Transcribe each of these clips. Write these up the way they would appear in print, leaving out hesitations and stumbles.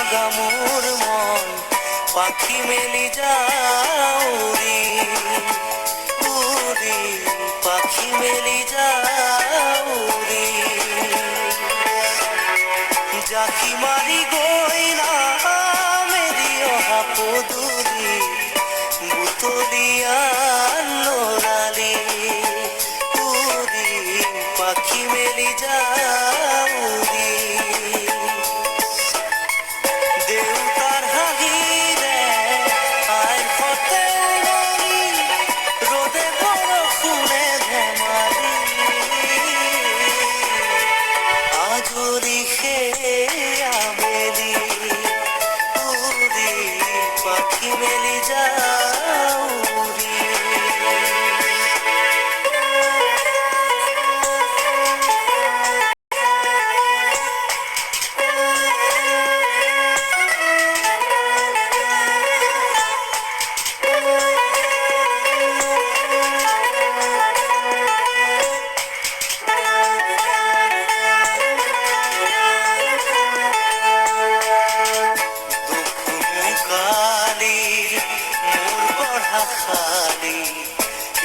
লগা মোর মন পাখি মেলি যাও রে, উড়ি পাখি মেলি যাও রে। জাকি মারি গইনা মেরি অহা পদুরি বুতলিয়া লোরালি, উড়ি পাখি মেলি যাও রে। দেউতার হাগিরে আই হতে নরি রোদে বরফুনে ধেমালি, আজরি খে আবেলি উড়ি পাখি মেলি যাও রে।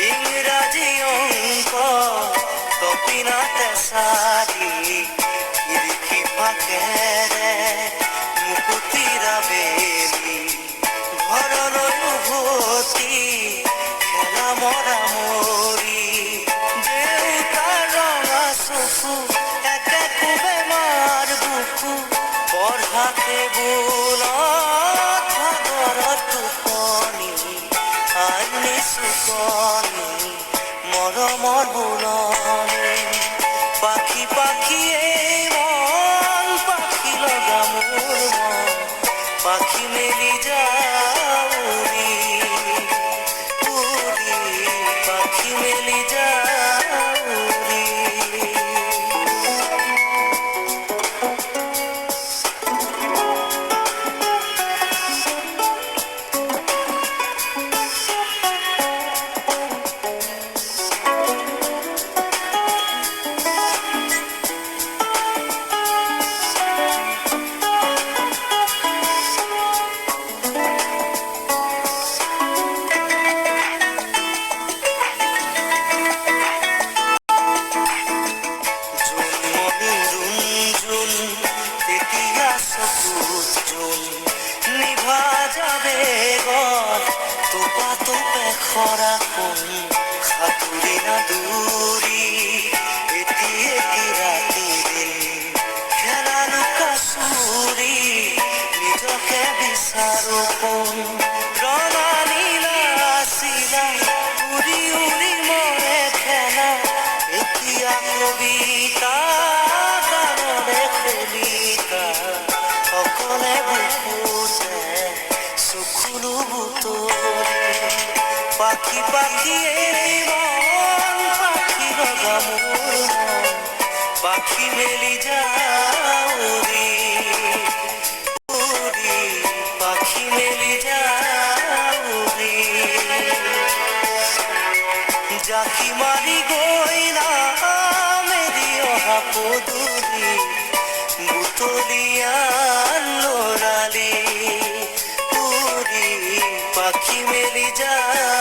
ইংরাজি অঙ্ক কপিনাতে সারি খিড়কি ফাঁকে মুকুতিরা বেলি ঘরলৈ উভতি খেলা মৰা মৰি। দেউতাৰ ৰঙা চকু একে কোবে মাৰ বুকু পঢ়া টেবুলত ভাগৰত টোপনি আনি চুকনি মৰমৰ বুলনি। পাখি পাখিয়ে মন পাখি লগা মোৰ মন পাখি মেলি যাও রে, উড়ি পাখি মেলি যাও রে। নিভা যাবে গল তোপা তোপে খরা কোন সাঁতুরি না দূরি এটি এটি রাতি দিন খেলা লুকা চুৰি নিজকে বিচাৰো কোন ৰঙা নীলা চিলা উৰি উৰি মৰে খেলা এতিয়া কবিতা গানৰে কবিতা অকলে বুকুতে চকুলো বুটলি। পাখি পাখিয়ে মন পাখি লগা মোৰ মন পাখি মেলি যাও রে, উড়ি পাখি মেলি যাও রে। জাকি মারি গইনা মেরি অহা পদুরি বুতলিয়া লোরালি, উড়ি পাখি মেলি যাও